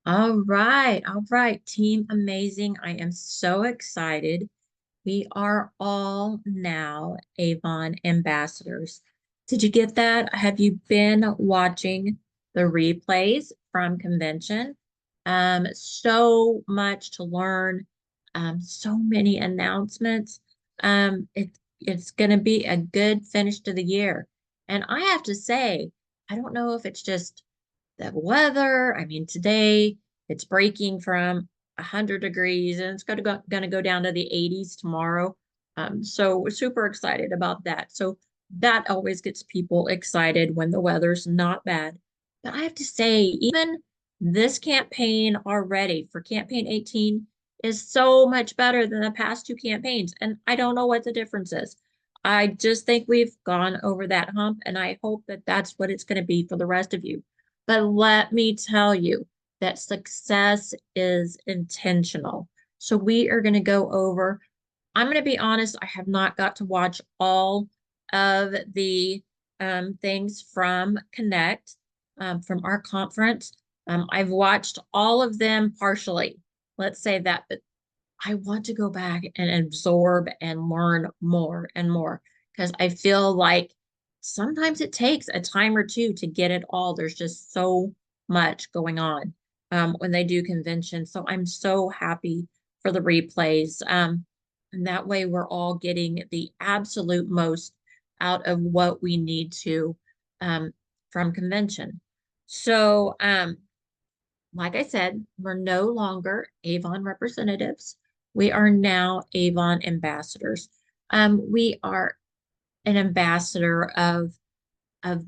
All right, team amazing. I am so excited. We are all now Avon ambassadors. Did you get that? Have you been watching the replays from convention? So much to learn, so many announcements. It's going to be a good finish to the year. And I have to say, I don't know if it's just the weather. I mean, today it's breaking from 100 degrees and it's gonna go down to the 80s tomorrow. So we're super excited about that. So that always gets people excited when the weather's not bad. But I have to say, even this campaign already for campaign 18 is so much better than the past two campaigns. And I don't know what the difference is. I just think we've gone over that hump, and I hope that that's what it's going to be for the rest of you. But let me tell you that success is intentional. So we are going to go over, I'm going to be honest, I have not got to watch all of the things from Connect, from our conference. I've watched all of them partially. Let's say that, but I want to go back and absorb and learn more and more because I feel like sometimes it takes a time or two to get it all. There's just so much going on when they do conventions. So I'm so happy for the replays. And that way we're all getting the absolute most out of what we need to um, from convention. So, like I said, we're no longer Avon representatives. We are now Avon ambassadors. We are an ambassador of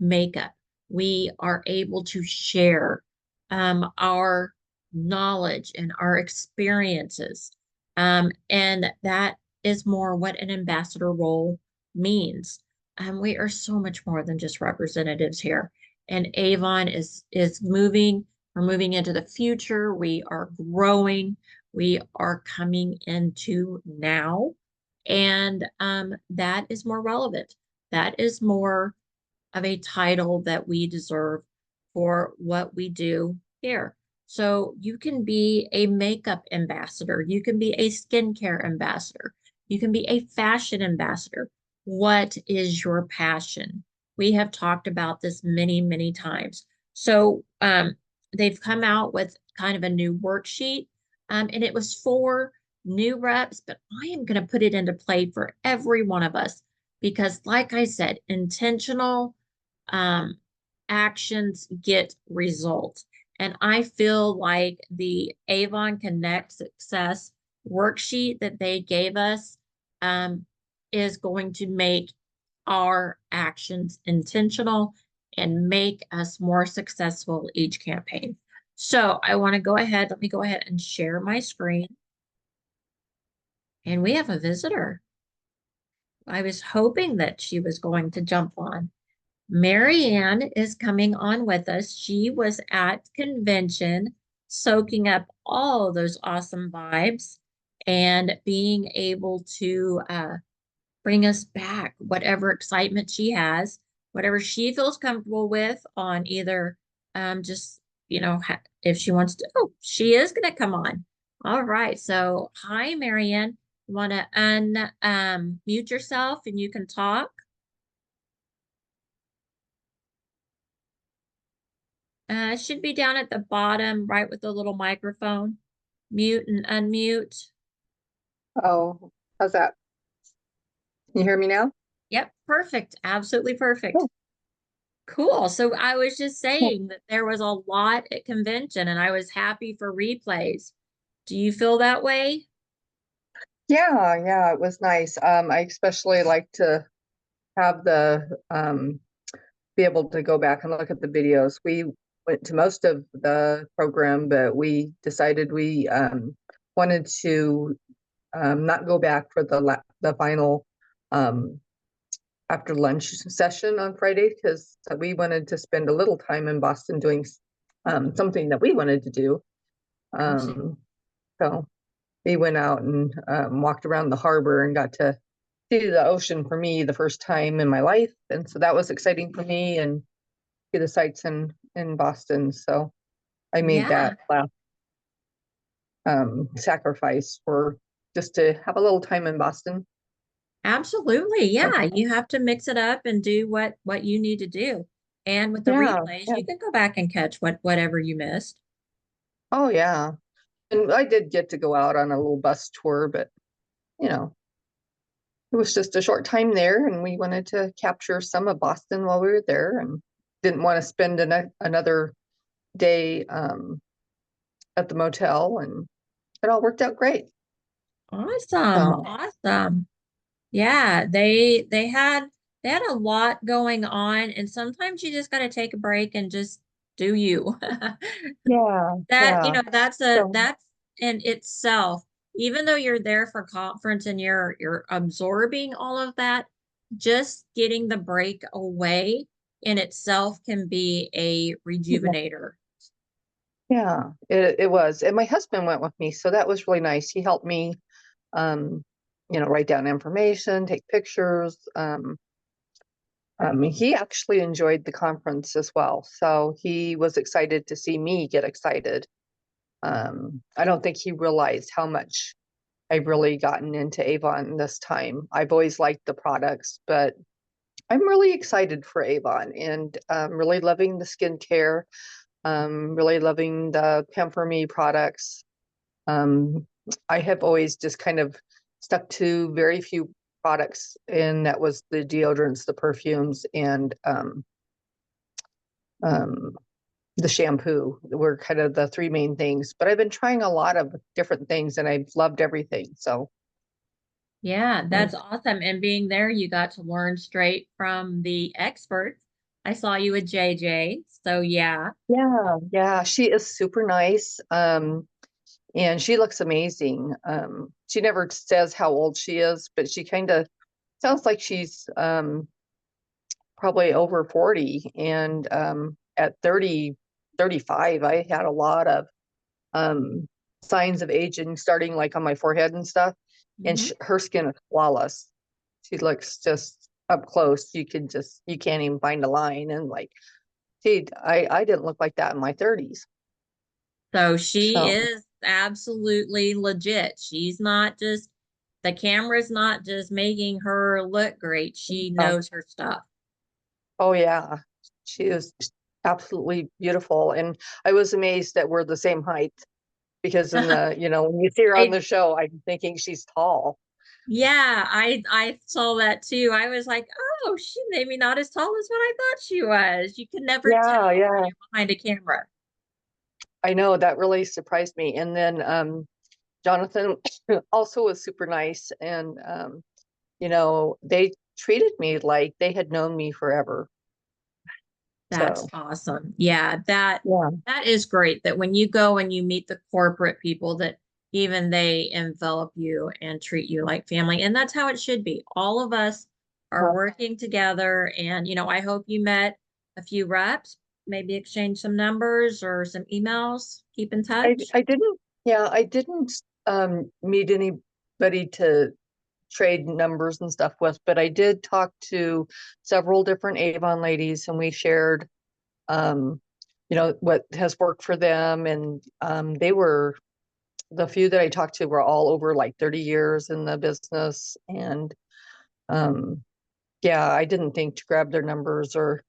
makeup. We are able to share our knowledge and our experiences. And that is more what an ambassador role means. We are so much more than just representatives here. And Avon is moving. We're moving into the future. We are growing. We are coming into now. And that is more relevant. That is more of a title that we deserve for what we do here. So you can be a makeup ambassador, you can be a skincare ambassador, you can be a fashion ambassador. What is your passion? We have talked about this many, many times. So they've come out with kind of a new worksheet, and it was for new reps, but I am going to put it into play for every one of us because, like I said, intentional um, actions get results. And I feel like the Avon Connect Success worksheet that they gave us um, is going to make our actions intentional and make us more successful each campaign. So I want to go ahead, let me go ahead and share my screen. And we have a visitor. I was hoping that she was going to jump on. Maryanne is coming on with us. She was at convention, soaking up all those awesome vibes and being able to bring us back whatever excitement she has, whatever she feels comfortable with on either just, if she wants to. Oh, she is going to come on. All right. So, hi, Maryanne. You want to mute yourself and you can talk? It should be down at the bottom, right with the little microphone. Mute and unmute. Oh, how's that? Can you hear me now? Yep, perfect. Absolutely perfect. Oh, Cool. So I was just cool. saying that there was a lot at convention and I was happy for replays. Do you feel that way? Yeah, it was nice. I especially like to have the be able to go back and look at the videos. We went to most of the program, but we decided we wanted to not go back for the final um after lunch session on Friday because we wanted to spend a little time in Boston doing something that we wanted to do. Awesome. Um, so we went out and walked around the harbor and got to see the ocean for me the first time in my life, and so that was exciting for me and see the sights in Boston. So I made Yeah. that last. sacrifice for just to have a little time in Boston. Absolutely. So, Yeah, you have to mix it up and do what you need to do. And with the yeah, replays, yeah. you can go back and catch whatever you missed. Oh yeah. And I did get to go out on a little bus tour, but you know, it was just a short time there, and we wanted to capture some of Boston while we were there, and didn't want to spend another day at the motel, and it all worked out great. Awesome. So Awesome. Yeah, they had a lot going on, and sometimes you just got to take a break and just do you. yeah, That, yeah. So that's in itself, even though you're there for conference and you're absorbing all of that, just getting the break away in itself can be a rejuvenator. yeah, it was. And my husband went with me, so that was really nice. He helped me um, write down information, take pictures. He actually enjoyed the conference as well. So he was excited to see me get excited. I don't think he realized how much I've really gotten into Avon this time. I've always liked the products, but I'm really excited for Avon and really loving the skincare, really loving the Pamper Me products. Um, I have always just kind of stuck to very few products, and that was the deodorants, the perfumes, and um, the shampoo were kind of the three main things. But I've been trying a lot of different things, and I've loved everything. So, Yeah, mm, that's awesome. And being there, you got to learn straight from the experts. I saw you with JJ. So yeah, yeah, yeah, she is super nice. And she looks amazing. She never says how old she is, but she kind of sounds like she's probably over 40. And at 30, 35, I had a lot of um, signs of aging starting like on my forehead and stuff. And hmm her skin is flawless. She looks just up close. You can't even find a line. And like, see, I didn't look like that in my 30s. So she So, is absolutely legit. She's not just, the camera's not just making her look great. She uh, knows her stuff. oh yeah, she is absolutely beautiful. And I was amazed that we're the same height because when you see her on I the show, I'm thinking she's tall. Yeah, I saw that too. I was like, oh, she maybe not as tall as what I thought she was. You can never Yeah, tell when yeah. you're behind a camera. I know that really surprised me. And then Jonathan also was super nice, and they treated me like they had known me forever. That's So awesome. Yeah, yeah. that is great that when you go and you meet the corporate people that even they envelop you and treat you like family. And that's how it should be. All of us are Uh, working together and I hope you met a few reps, maybe exchange some numbers or some emails, keep in touch. I didn't, yeah, I didn't meet anybody to trade numbers and stuff with, but I did talk to several different Avon ladies, and we shared, um, what has worked for them. And the few that I talked to were all over like 30 years in the business. And um, yeah, I didn't think to grab their numbers or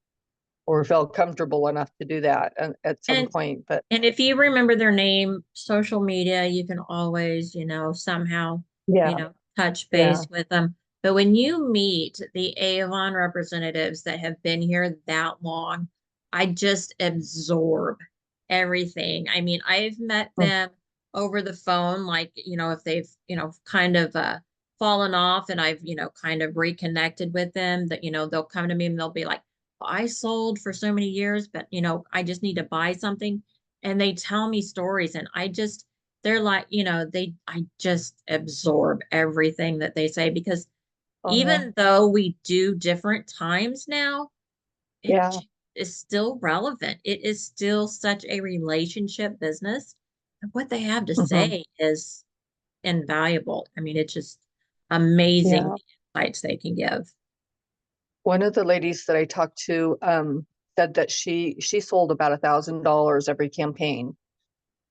felt comfortable enough to do that at some And point. But And if you remember their name, social media, you can always, somehow, yeah, touch yeah, base with them. But when you meet the Avon representatives that have been here that long, I just absorb everything. I mean, I've met mm, them over the phone, like, if they've, kind of fallen off and I've, kind of reconnected with them, that, they'll come to me and they'll be like, I sold for so many years, but I just need to buy something. And they tell me stories and they're like, I just absorb everything that they say because uh, even though we do different times now, it yeah, is still relevant. It is still such a relationship business. And what they have to mhm, say is invaluable. I mean, it's just amazing yeah. the insights they can give. One of the ladies that I talked to said that she sold about $1,000 every campaign,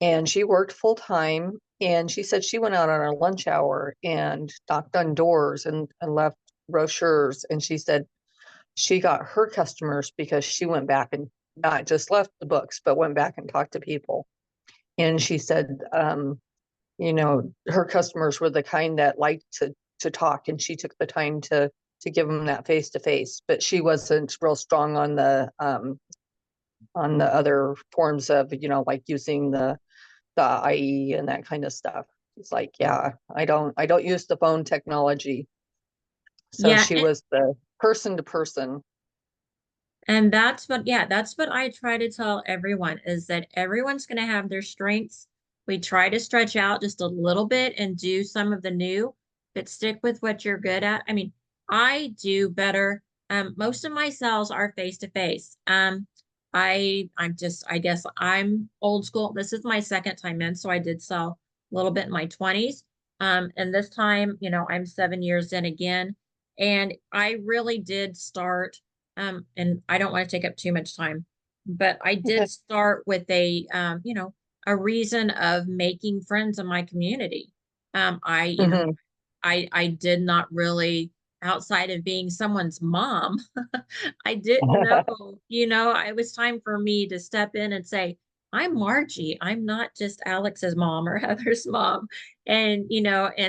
and she worked full time. And she said she went out on her lunch hour and knocked on doors and left brochures. And she said she got her customers because she went back and not just left the books, but went back and talked to people. And she said, her customers were the kind that liked to talk, and she took the time to give them that face to face. But she wasn't real strong on the other forms of, like using the IE and that kind of stuff. It's like, yeah, I don't use the phone technology. So Yeah, she was the person to person. and that's what, yeah, that's what I try to tell everyone is that everyone's going to have their strengths. We try to stretch out just a little bit and do some of the new, but stick with what you're good at. I mean, I do better. Most of my sales are face to face. I guess I'm old school. This is my second time in, so I did sell a little bit in my 20s. And this time, I'm 7 years in again. And I really did start and I don't want to take up too much time, but I did start with a reason of making friends in my community. I, Mhm. I did not really, outside of being someone's mom, I didn't know, it was time for me to step in and say, I'm Margie. I'm not just Alex's mom or Heather's mom. And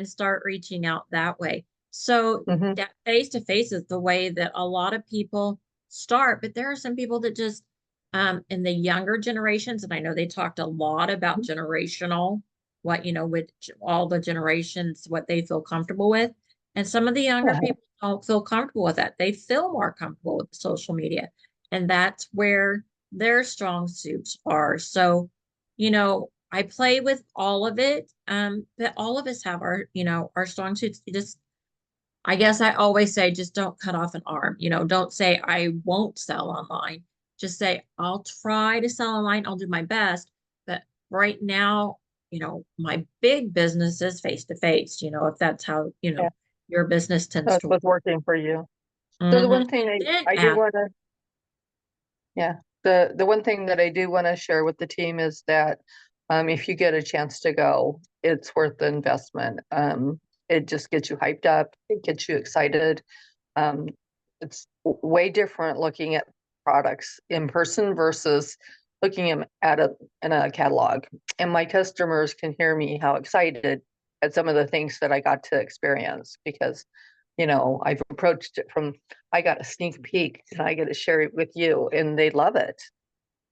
start reaching out that way. So Mhm. that face to face is the way that a lot of people start, but there are some people that just, in the younger generations, and I know they talked a lot about generational, with all the generations, what they feel comfortable with. And some of the younger people don't feel comfortable with that. They feel more comfortable with social media. And that's where their strong suits are. So, I play with all of it. But all of us have our strong suits. I guess I always say, just don't cut off an arm. Don't say I won't sell online. Just say I'll try to sell online. I'll do my best. But right now, my big business is face to face, if that's how, Yeah, your business tends that's to what's work. working for you. So the Mhm. one thing And then I do add, want to, yeah, the one thing that I do want to share with the team is that if you get a chance to go, it's worth the investment. It just gets you hyped up, it gets you excited. Um, it's way different looking at products in person versus looking at it in a catalog. And my customers can hear me how excited at some of the things that I got to experience because, I've approached it from, I got a sneak peek and I get to share it with you and they love it.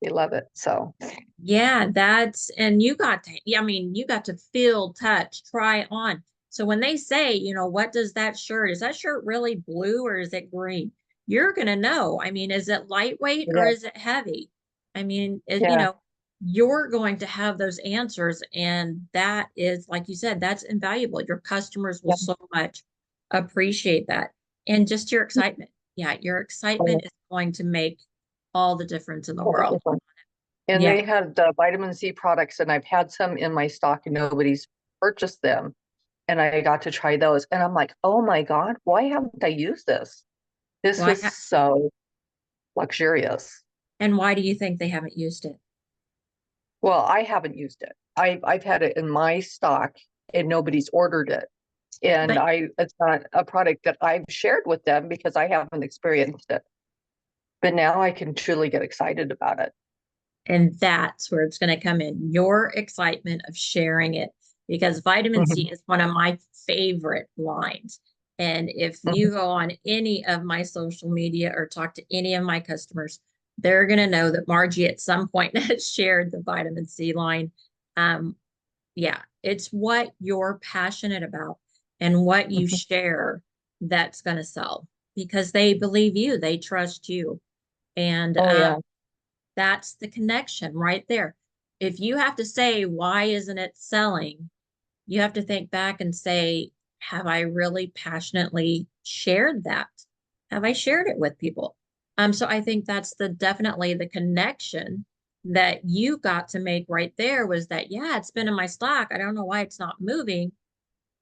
They love it. So, yeah, and you got to, yeah, I mean, you got to feel, touch, try on. So when they say, what does that shirt, is that shirt really blue or is it green? You're going to know. I mean, is it lightweight or yeah, is it heavy? I mean, yeah, you're going to have those answers. And that is, like you said, that's invaluable. Your customers will yeah. so much appreciate that. And just your excitement. Yeah, your excitement is going to make all the difference in the world. And Yeah. they had the vitamin C products, and I've had some in my stock, and nobody's purchased them. And I got to try those, and I'm like, oh my God, why haven't I used this? This Why was so luxurious. and why do you think they haven't used it? Well, I haven't used it. I've had it in my stock, and nobody's ordered it. And But it's not a product that I've shared with them because I haven't experienced it. But now I can truly get excited about it. and that's where it's going to come in, your excitement of sharing it, because vitamin C Mhm. is one of my favorite lines. And if you go on any of my social media or talk to any of my customers, they're going to know that Margie at some point has shared the vitamin C line. Um, yeah, it's what you're passionate about and what you Mhm. share that's going to sell because they believe you, they trust you. And Oh yeah. that's the connection right there. If you have to say, why isn't it selling? You have to think back and say, have I really passionately shared that? Have I shared it with people? So I think that's definitely the connection that you got to make right there was that, yeah, it's been in my stock. I don't know why it's not moving,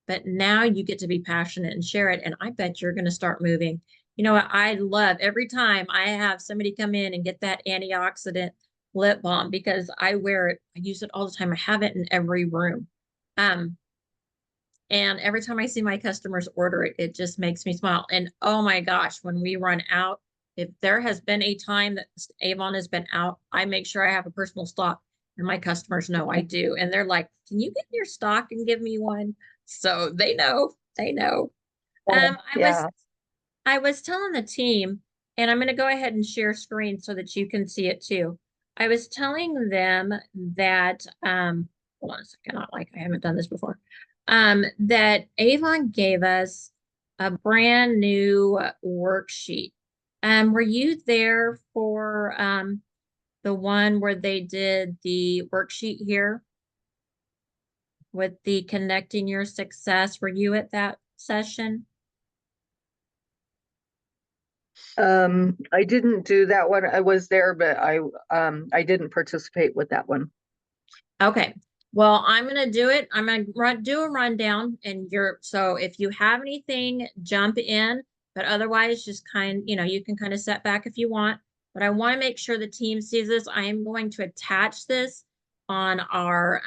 but now you get to be passionate and share it. And I bet you're going to start moving. I love every time I have somebody come in and get that antioxidant lip balm because I wear it. I use it all the time. I have it in every room. Um, and every time I see my customers order it, it just makes me smile. And oh my gosh, when we run out, if there has been a time that Avon has been out, I make sure I have a personal stock, and my customers know I do. And they're like, can you get your stock and give me one? So they know, they know. Oh, I was yeah. telling the team, and I'm going to go ahead and share screen so that you can see it too. I was telling them that, hold on a second, not like I haven't done this before, that Avon gave us a brand new worksheet. Were you there for the one where they did the worksheet here with the connecting your success? Were you at that session? I didn't do that one. I was there, but I didn't participate with that one. Okay. Well, I'm going to do it. I'm going to do a rundown and so if you have anything, jump in, but otherwise just you can kind of set back if you want, but I want to make sure the team sees this. I am going to attach this on our,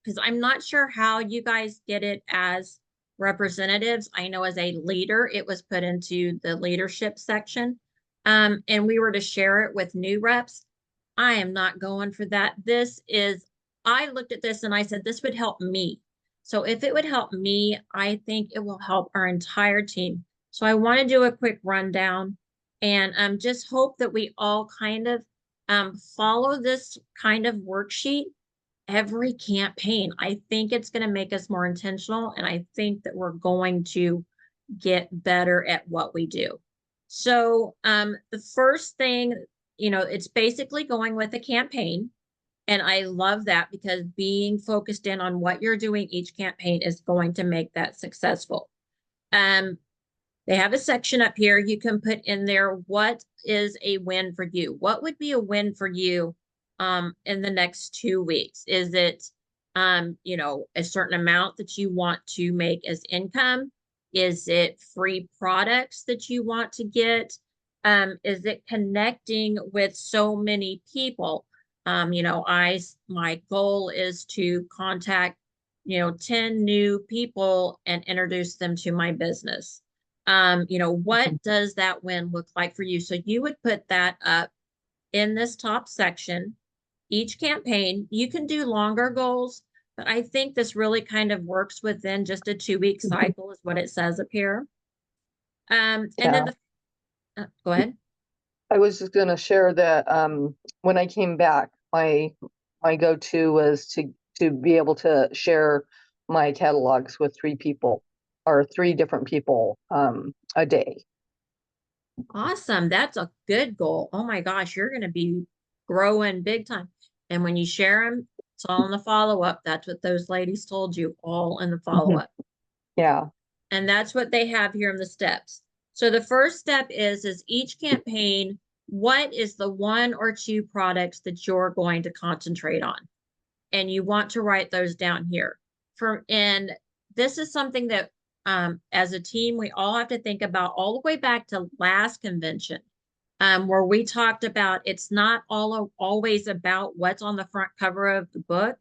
because I'm not sure how you guys get it as representatives. I know as a leader, it was put into the leadership section. And we were to share it with new reps. I am not going for that. I looked at this and I said, this would help me. So if it would help me, I think it will help our entire team. So I want to do a quick rundown and just hope that we all kind of follow this kind of worksheet every campaign. I think it's going to make us more intentional, and I think that we're going to get better at what we do. So the first thing, it's basically going with a campaign. And I love that because being focused in on what you're doing each campaign is going to make that successful. Um, they have a section up here. You can put in there, what is a win for you? What would be a win for you in the next 2 weeks? Is it, a certain amount that you want to make as income? Is it free products that you want to get? Is it connecting with so many people? My goal is to contact, 10 new people and introduce them to my business. What does that win look like for you? So you would put that up in this top section. Each campaign, you can do longer goals, but I think this really kind of works within just a 2-week cycle, is what it says up here. And then Yeah. go ahead. I was just going to share that when I came back, my go-to was to be able to share my catalogs with three people or three different people a day. Awesome. That's a good goal. Oh my gosh, you're going to be growing big time. And when you share them, it's all in the follow-up. That's what those ladies told you, all in the follow-up. Yeah. And that's what they have here in the steps. So the first step is each campaign, what is the one or two products that you're going to concentrate on? And you want to write those down here. And this is something that as a team, we all have to think about all the way back to last convention, where we talked about it's not always about what's on the front cover of the book.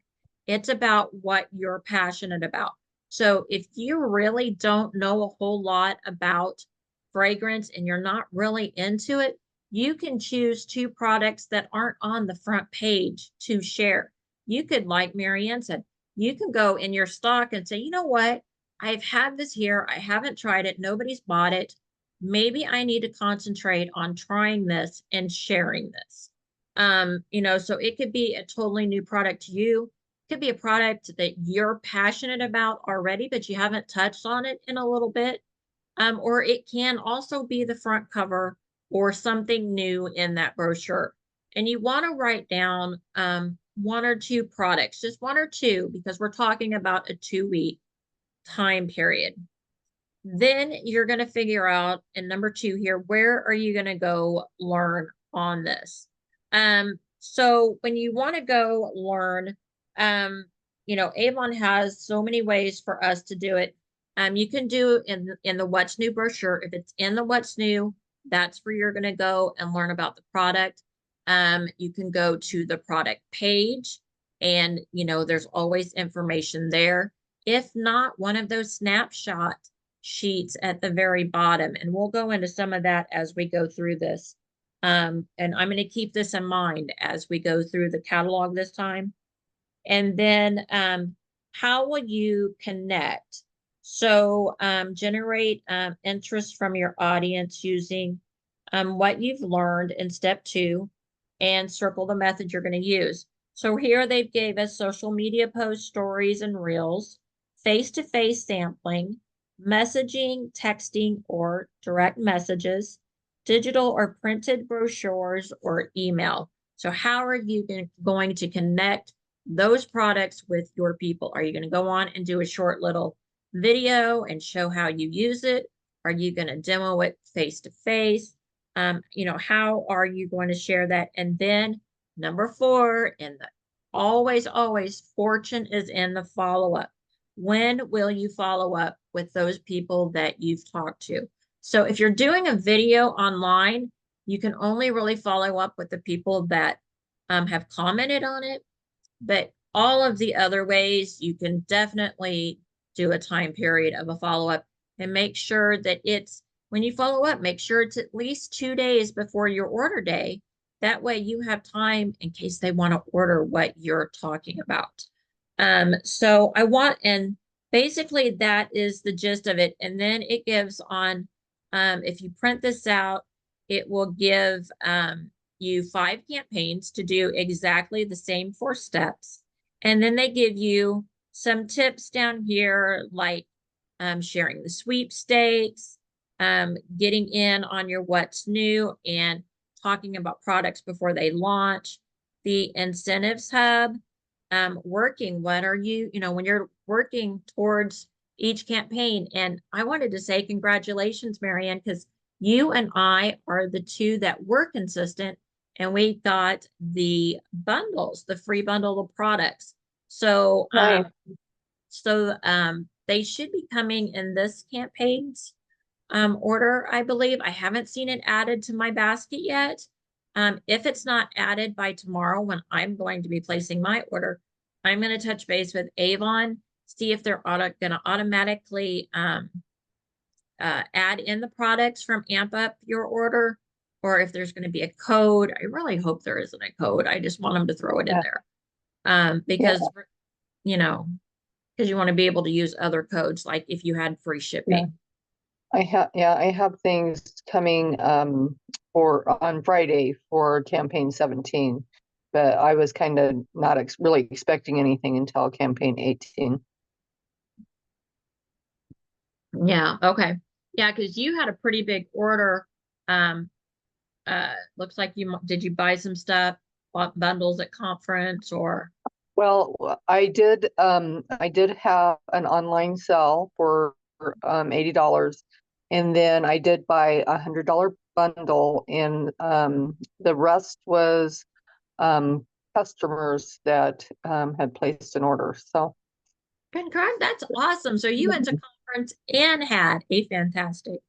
It's about what you're passionate about. So if you really don't know a whole lot about fragrance and you're not really into it, you can choose two products that aren't on the front page to share. You could, like Maryanne said, you can go in your stock and say, you know what? I've had this here. I haven't tried it. Nobody's bought it. Maybe I need to concentrate on trying this and sharing this. So it could be a totally new product to you. It could be a product that you're passionate about already, but you haven't touched on it in a little bit. Or it can also be the front cover or something new in that brochure. And you want to write down one or two products, just one or two, because we're talking about a 2-week time period. Then you're going to figure out, and number 2 here, where are you going to go learn on this? So when you want to go learn, Avon has so many ways for us to do it. You can do in the What's New brochure. If it's in the What's New, that's where you're going to go and learn about the product. You can go to the product page, and there's always information there. If not, one of those snapshot sheets at the very bottom. And we'll go into some of that as we go through this. And I'm going to keep this in mind as we go through the catalog this time. And then how will you connect? So generate interest from your audience using what you've learned in step 2 and circle the method you're going to use. So here they've gave us social media posts, stories, and reels, face-to-face sampling, messaging, texting, or direct messages, digital or printed brochures, or email. So how are you going to connect those products with your people? Are you going to go on and do a short little video and show how you use it? Are you going to demo it face to face? How are you going to share that? And then number 4, and always fortune is in the follow-up. When will you follow up with those people that you've talked to? So if you're doing a video online, you can only really follow up with the people that have commented on it. But all of the other ways, you can definitely do a time period of a follow-up and make sure that when you follow up, make sure it's at least 2 days before your order day. That way you have time in case they want to order what you're talking about. And basically that is the gist of it. And then it gives on, if you print this out, it will give you 5 campaigns to do exactly the same 4 steps. And then they give you some tips down here, like sharing the sweepstakes, getting in on your what's new and talking about products before they launch, the incentives hub, working, when you're working towards each campaign. And I wanted to say congratulations, Maryanne, because you and I are the 2 that were consistent, and we got the bundles, the free bundle of products. So, Nice. they should be coming in this campaign's order, I believe. I haven't seen it added to my basket yet. If it's not added by tomorrow when I'm going to be placing my order, I'm going to touch base with Avon, see if they're going to automatically add in the products from Amp Up Your Order, or if there's going to be a code. I really hope there isn't a code. I just want them to throw it in Yeah. there. Yeah. Because, because you want to be able to use other codes, like if you had free Yeah. shipping. I have things coming for on Friday for campaign 17, but I was kind of not really expecting anything until campaign 18. Yeah. Okay. Yeah, because you had a pretty big order. Um, looks like did you buy some stuff, bought bundles at conference or? Well, I did have an online sell for $80, and then I did buy $100 bundle, and the rest was customers that had placed an order. So Congrats, that's awesome. So you went to conference and had a fantastic.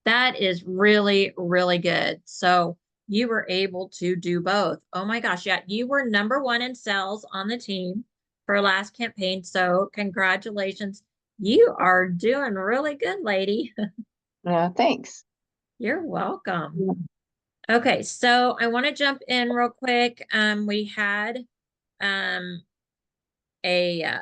That is really, really good. So you were able to do both. Oh my gosh. Yeah. You were number 1 in sales on the team for last campaign. So congratulations. You are doing really good, lady. yeah, thanks. You're welcome. Yeah. Okay. So I want to jump in real quick. We had um, a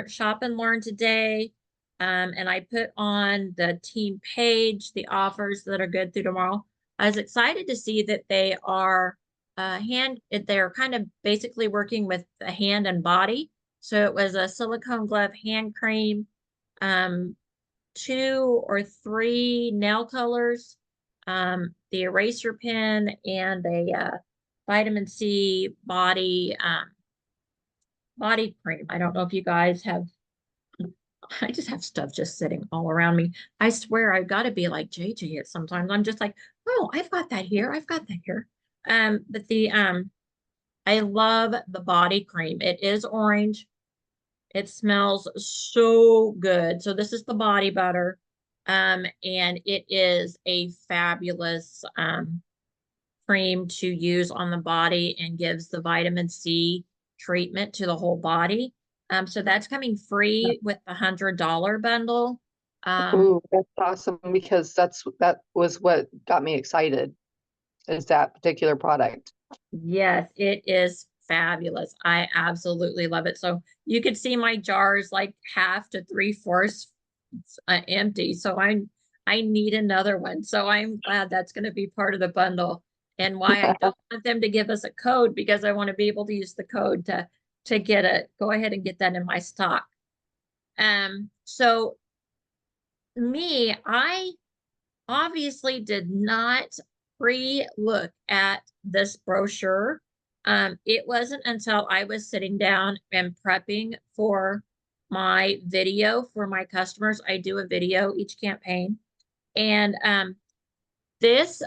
shop and learn today. And I put on the team page the offers that are good through tomorrow. I was excited to see that they are they're kind of basically working with the hand and body. So it was a silicone glove hand cream, 2 or 3 nail colors, the eraser pen, and a vitamin C body cream. I don't know if you guys have, I just have stuff just sitting all around me. I swear I've got to be like JJ at sometimes. I'm just like, oh, I've got that here. I've got that here. But I love the body cream. It is orange. It smells so good. So this is the body butter. And it is a fabulous cream to use on the body and gives the vitamin C treatment to the whole body. So that's coming free with the $100 bundle. Ooh, that's awesome because that was what got me excited, is that particular product. Yes, it is fabulous. I absolutely love it. So you could see my jars like half to three-fourths empty. So I need another one. So I'm glad that's going to be part of the bundle. And why I don't want them to give us a code, because I want to be able to use the code to get it. Go ahead and get that in my stock. So me, I obviously did not pre-look at this brochure. It wasn't until I was sitting down and prepping for my video for my customers. I do a video each campaign. And this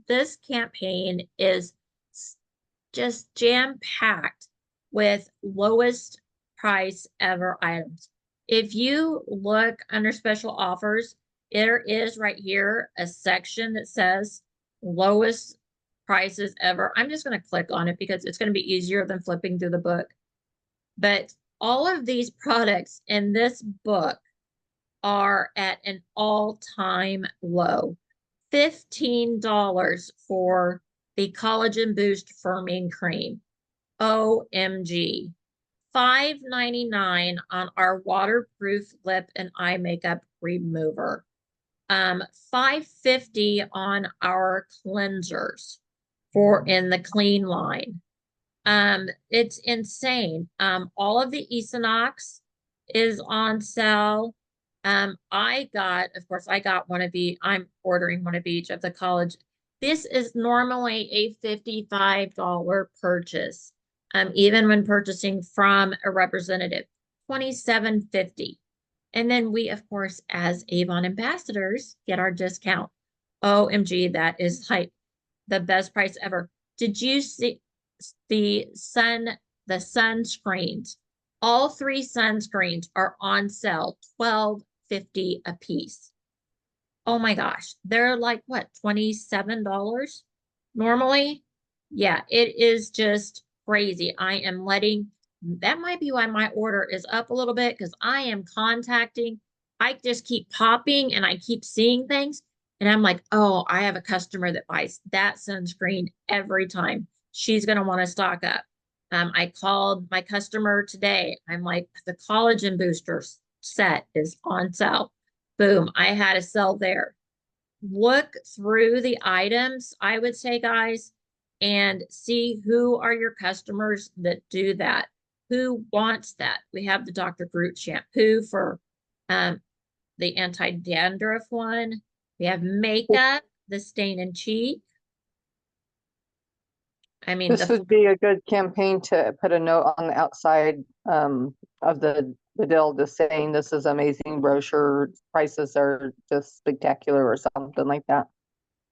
this campaign is just jam-packed with lowest price ever items. If you look under special offers, there is right here a section that says lowest prices ever. I'm just going to click on it because it's going to be easier than flipping through the book. But all of these products in this book are at an all-time low. $15 for the Collagen Boost Firming Cream. OMG. $5.99 on our waterproof lip and eye makeup remover. $5.50 on our cleansers for in the clean line. It's insane. All of the Equinox is on sale. Of course, I got one of each. I'm ordering one of each of the college. This is normally a $55 purchase. Even when purchasing from a representative, $27.50. And then we, of course, as Avon ambassadors, get our discount. OMG, that is like the best price ever. Did you see the sunscreens? All three sunscreens are on sale, $12.50 a piece. Oh my gosh, they're like what, $27 normally? Yeah, it is just crazy. That might be why my order is up a little bit, because I just keep popping and I keep seeing things. And I'm like, oh, I have a customer that buys that sunscreen every time. She's going to want to stock up. I called my customer today. I'm like, the collagen booster set is on sale. Boom, I had a sale there. Look through the items, I would say, guys, and see who are your customers that do that. Who wants that? We have the Dr. Groot shampoo for um, the anti-dandruff one. We have makeup, the stain and cheek. I mean, This would be a good campaign to put a note on the outside of the deal, just saying this is amazing brochure. Prices are just spectacular or something like that.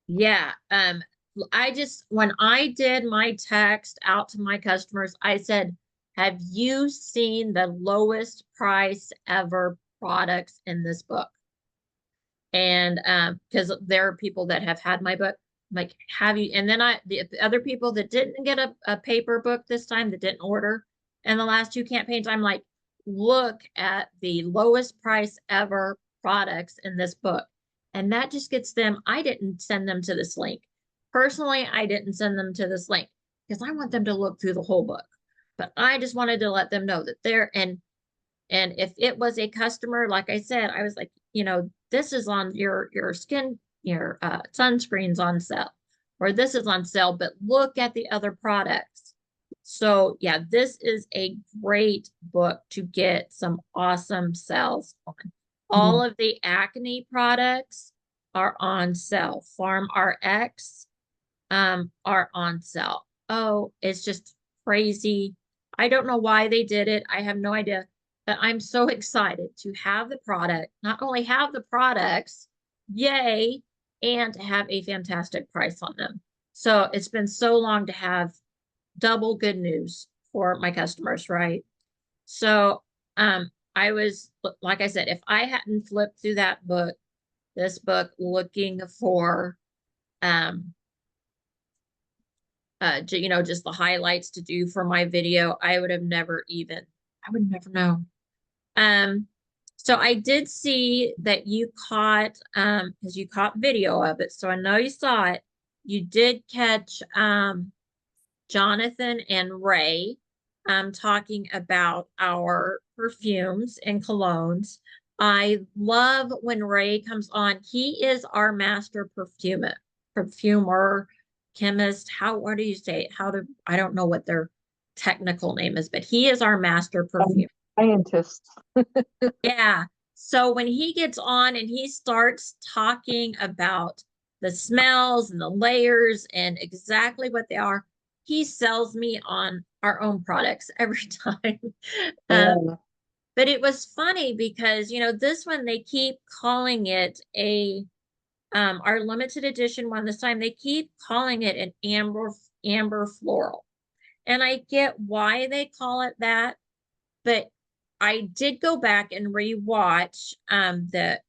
yeah. When I did my text out to my customers, I said, have you seen the lowest price ever products in this book? And because there are people that have had my book, I'm like, have you? And then the other people that didn't get a paper book this time, that didn't order in the last two campaigns, I'm like, look at the lowest price ever products in this book. And that just gets them. I didn't send them to this link. Personally, I didn't send them to this link because I want them to look through the whole book. But I just wanted to let them know that and if it was a customer, like I said, I was like, this is on your skin, your sunscreen's on sale, or this is on sale, but look at the other products. So yeah, this is a great book to get some awesome sales on. All of the acne products are on sale. Farm RX are on sale. Oh, it's just crazy. I don't know why they did it. I have no idea. But I'm so excited to have the product, not only have the products, yay, and to have a fantastic price on them. So it's been so long to have double good news for my customers, right? So I was, like I said, if I hadn't flipped through this book looking for just the highlights to do for my video, I would have never even I would never know. Um, so I did see that you caught, because you caught video of it, so I know you saw it. You did catch Jonathan and Ray talking about our perfumes and colognes. I love when Ray comes on. He is our master perfumer, chemist. What do you say it? I don't know what their technical name is, but he is our master perfumer. Scientists. Yeah. So when he gets on and he starts talking about the smells and the layers and exactly what they are, he sells me on our own products every time. Yeah. But it was funny because, this one they keep calling it our limited edition one this time, they keep calling it an amber floral. And I get why they call it that, but I did go back and rewatch the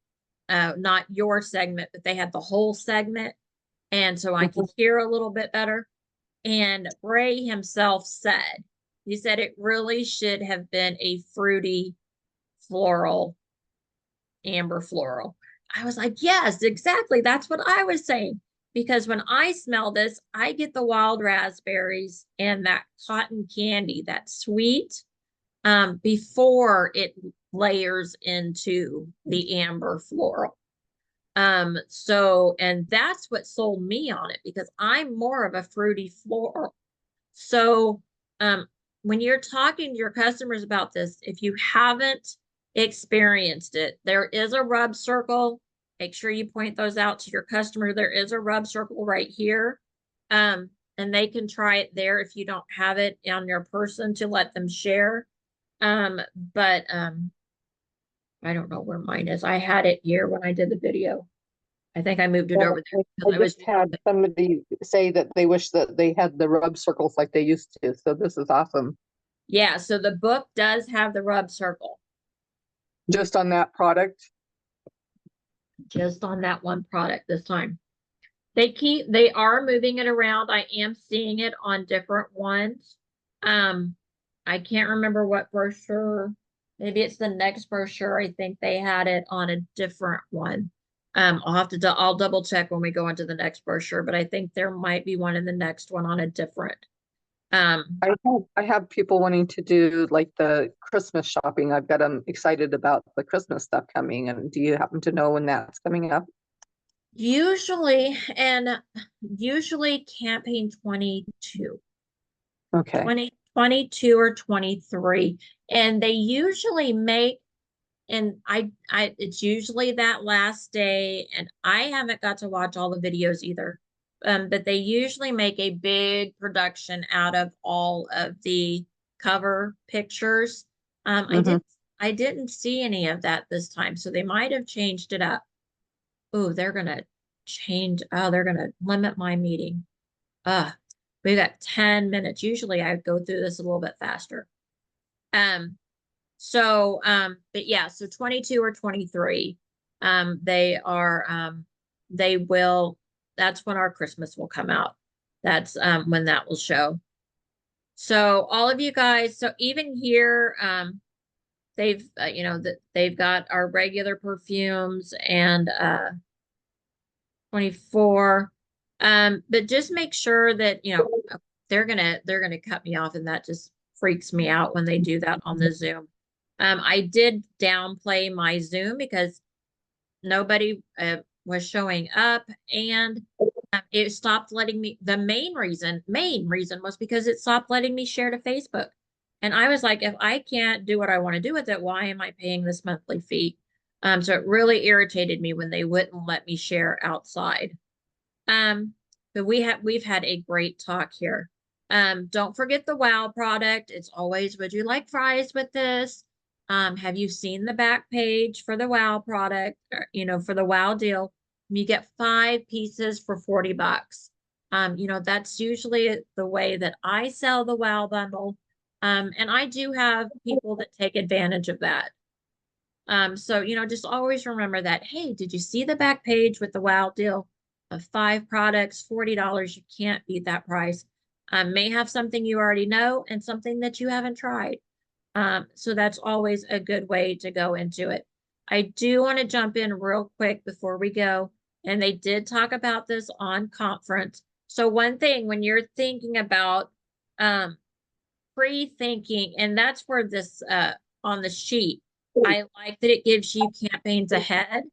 not your segment, but they had the whole segment. And so I could hear a little bit better. And Bray himself he said it really should have been a fruity floral, amber floral. I was like, yes, exactly. That's what I was saying. Because when I smell this, I get the wild raspberries and that cotton candy, that sweet, before it layers into the amber floral. And that's what sold me on it because I'm more of a fruity floral. So, when you're talking to your customers about this, if you haven't experienced it, there is a rub circle. Make sure you point those out to your customer. There is a rub circle right here. And they can try it there if you don't have it on your person to let them share. But I don't know where mine is. I had it here when I did the video. I think I moved it Yeah, over there I because I was just had somebody say that they wish that they had the rub circles like they used to. So this is awesome. yeah, so the book does have the rub circle Just on that product. just on that one product this time. They are moving it around. I am seeing it on different ones. Um, I can't remember what brochure. Maybe it's the next brochure. I think they had it on a different one. I'll double check when we go into the next brochure, but I think there might be one in the next one on a different. Um, I have people wanting to do like the Christmas shopping. I've got them excited about the Christmas stuff coming. And do you happen to know when that's coming up? usually campaign 22. Okay. 2022 or 23. And they usually make, and it's usually that last day, and I haven't got to watch all the videos either. But they usually make a big production out of all of the cover pictures. Um, I Hmm. didn't, I didn't see any of that this time, so they might have changed it up. Oh, they're gonna limit my meeting. Uh, we got 10 minutes. Usually I go through this a little bit faster. Um, but yeah, so 22 or 23, they are, they will, that's when our Christmas will come out. That's, when that will show. So all of you guys, so even here, that they've got our regular perfumes and, 24. But just make sure that, they're gonna cut me off, and that just freaks me out when they do that on the Zoom. I did downplay my Zoom because nobody was showing up, and it stopped letting me. The main reason was because it stopped letting me share to Facebook. And I was like, if I can't do what I want to do with it, why am I paying this monthly fee? So it really irritated me when they wouldn't let me share outside. Um, but we've had a great talk here. Don't forget the WOW product. It's always, would you like fries with this? Have you seen the back page for the WOW product? For the WOW deal, you get 5 pieces for $40. That's usually the way that I sell the WOW bundle. And I do have people that take advantage of that. So, just always remember that, hey, did you see the back page with the WOW deal of 5 products, $40? You can't beat that price. May have something you already know and something that you haven't tried. So that's always a good way to go into it. I do want to jump in real quick before we go. And they did talk about this on conference. So one thing when you're thinking about um, pre-thinking, and that's where this on the sheet, I like that it gives you campaigns ahead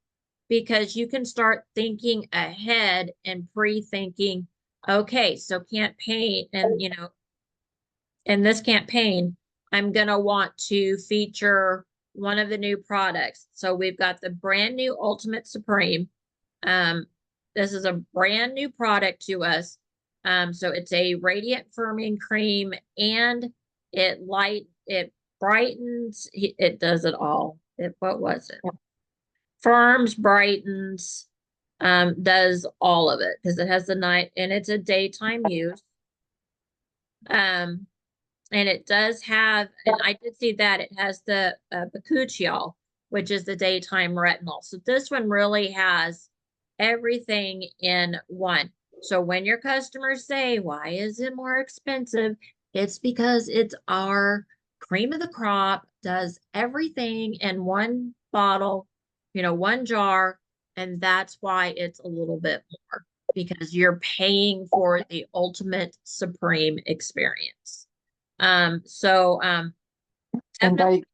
because you can start thinking ahead and pre-thinking, okay, so campaign and in this campaign, I'm going to want to feature one of the new products. So we've got the brand new Ultimate Supreme. Um, this is a brand new product to us. So it's a radiant firming cream and it brightens, it does it all. What was it? Firms, brightens, does all of it because it has the night and it's a daytime use. Um, and it does have, and I did see that it has the bakuchiol, which is the daytime retinol. So this one really has everything in one. So when your customers say, why is it more expensive? It's because it's our cream of the crop, does everything in one bottle, one jar, and that's why it's a little bit more because you're paying for the ultimate supreme experience. And Definitely.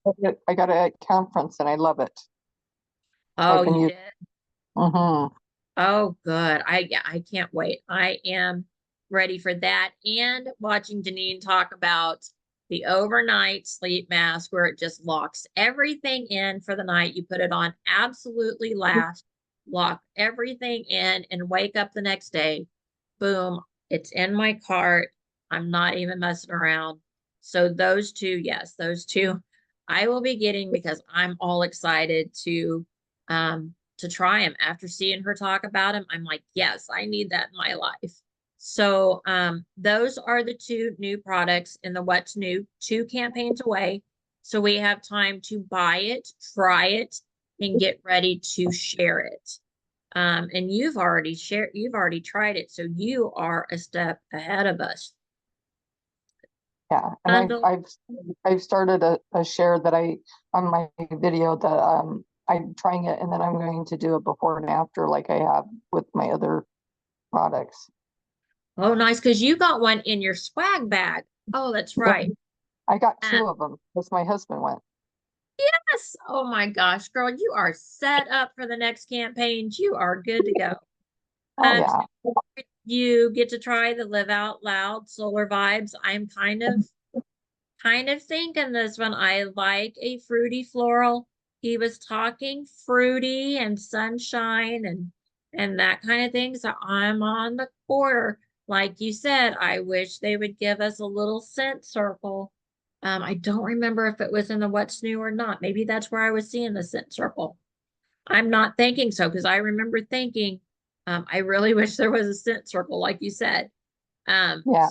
I got it at conference and I love it. So I Oh, can you use. did? Mm-hmm. Oh, good. Yeah, I can't wait. I am ready for that. And watching Janine talk about the overnight sleep mask where it just locks everything in for the night. You put it on absolutely last, lock everything in, and wake up the next day. Boom, it's in my cart. I'm not even messing around. So those two, yes, those two I will be getting because I'm all excited to try them. After seeing her talk about them, I'm like, yes, I need that in my life. So those are the two new products in the What's New 2 campaigns away. So we have time to buy it, try it, and get ready to share it. And you've already tried it, so you are a step ahead of us. Yeah, and Bundle. I've started a share that I on my video that I'm trying it and then I'm going to do a before and after like I have with my other products. Oh, nice, because you got one in your swag bag. Oh, that's Yeah, right. I got Uh, two of them because my husband went. yes. Oh my gosh, girl, you are set up for the next campaigns. You are good to go. Oh So yeah, you get to try the Live Out Loud Solar Vibes. I'm kind of thinking this one. I like a fruity floral. He was talking fruity and sunshine and that kind of thing. So I'm on the border. Like you said, I wish they would give us a little scent circle. I don't remember if it was in the What's New or not. Maybe that's where I was seeing the scent circle. I'm not thinking so because I remember thinking, I really wish there was a scent circle, like you said. Um, yeah.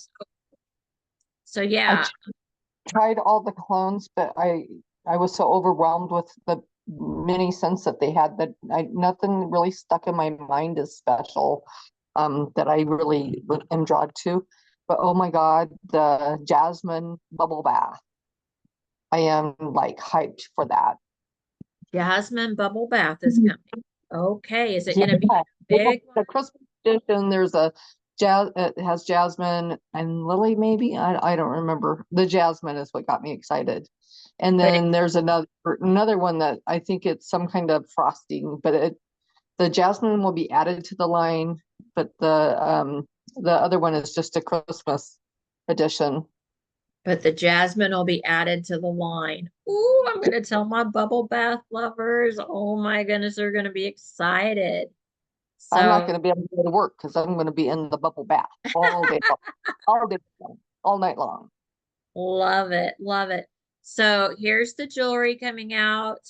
so I yeah. tried all the clones, but I was so overwhelmed with the many scents that they had that nothing really stuck in my mind as special that I really am drawn to. But oh my God, the jasmine bubble bath. I am like hyped for that. Jasmine bubble bath is Mhm. coming. Okay, is it Yeah, going to be a big one? the Christmas edition, there's a it has jasmine and lily, maybe. I don't remember. The jasmine is what got me excited. And But then there's another one that I think it's some kind of frosting, but the jasmine will be added to the line, but the other one is just a Christmas edition. the jasmine will be added to the line. Ooh, I'm going to tell my bubble bath lovers. Oh my goodness, they're going to be excited. I'm not So going to be able to go to work because I'm going to be in the bubble bath all day long, all night long. love it, love it. So here's the jewelry coming out.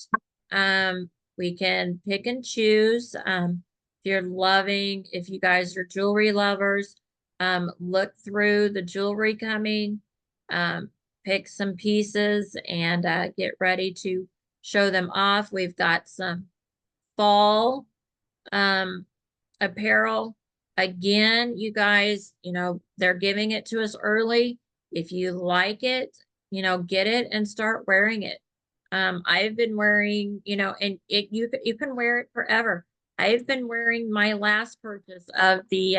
Um, we can pick and choose. If you guys are jewelry lovers, look through the jewelry coming, um, pick some pieces and get ready to show them off. We've got some fall um apparel. Again, you guys, they're giving it to us early. If you like it, get it and start wearing it. I've been wearing, and you can wear it forever. I've been wearing my last purchase of the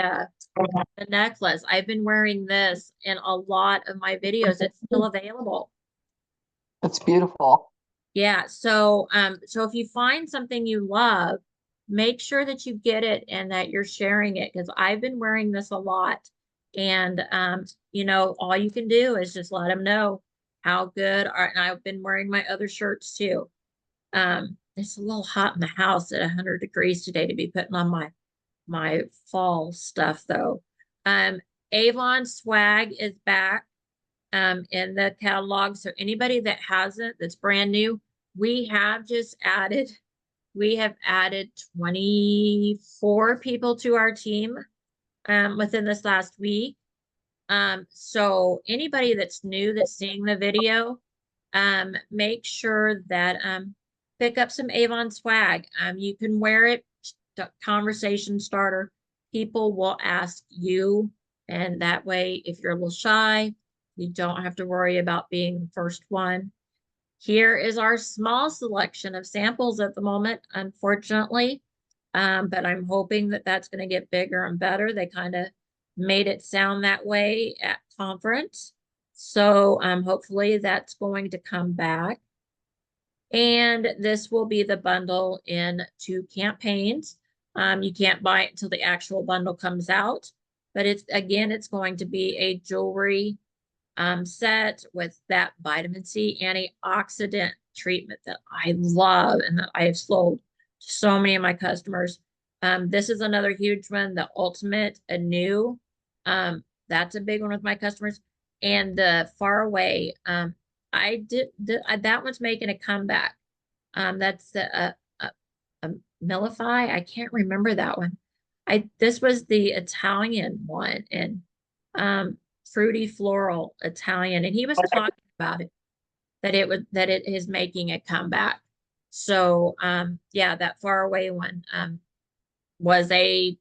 necklace. I've been wearing this in a lot of my videos. It's still available. It's beautiful. Yeah, so if you find something you love, make sure that you get it and that you're sharing it because I've been wearing this a lot. And all you can do is just let them know how good are, and I've been wearing my other shirts too. It's a little hot in the house at 100 degrees today to be putting on my fall stuff though. Um, Avon swag is back in the catalog. So anybody that hasn't, that's brand new, we have just added, we have added 24 people to our team within this last week. So anybody that's new that's seeing the video, make sure that pick up some Avon swag. You can wear it, conversation starter. People will ask you, and that way, if you're a little shy, you don't have to worry about being the first one. Here is our small selection of samples at the moment, unfortunately. But I'm hoping that that's going to get bigger and better. They kind of made it sound that way at conference. So hopefully that's going to come back. And this will be the bundle in 2 campaigns. You can't buy it until the actual bundle comes out. But it's going to be a jewelry set with that vitamin C antioxidant treatment that I love and that I have sold to so many of my customers. This is another huge one, the Ultimate Anew. That's a big one with my customers. And the Far Away, that one's making a comeback. That's a Millify. I can't remember that one. This was the Italian one, and fruity floral Italian, and he was talking about it that it is making a comeback. So yeah, that Far Away one was a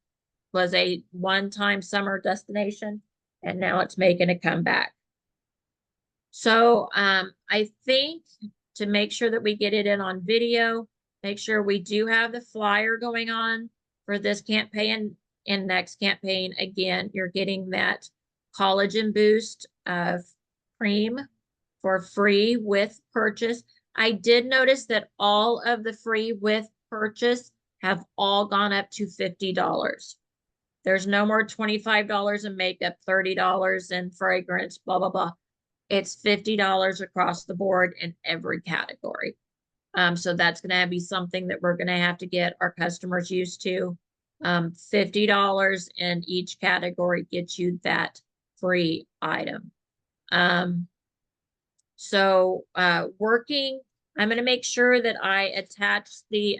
one-time summer destination, and now it's making a comeback. So I think to make sure that we get it in on video, make sure we do have the flyer going on for this campaign and next campaign. Again, you're getting that collagen boost of cream for free with purchase. I did notice that all of the free with purchase have all gone up to $50. There's no more $25 in makeup, $30 in fragrance, blah, blah, blah. It's $50 across the board in every category. So that's going to be something that we're going to have to get our customers used to. $50 in each category gets you that free item. So working, I'm going to make sure that I attach the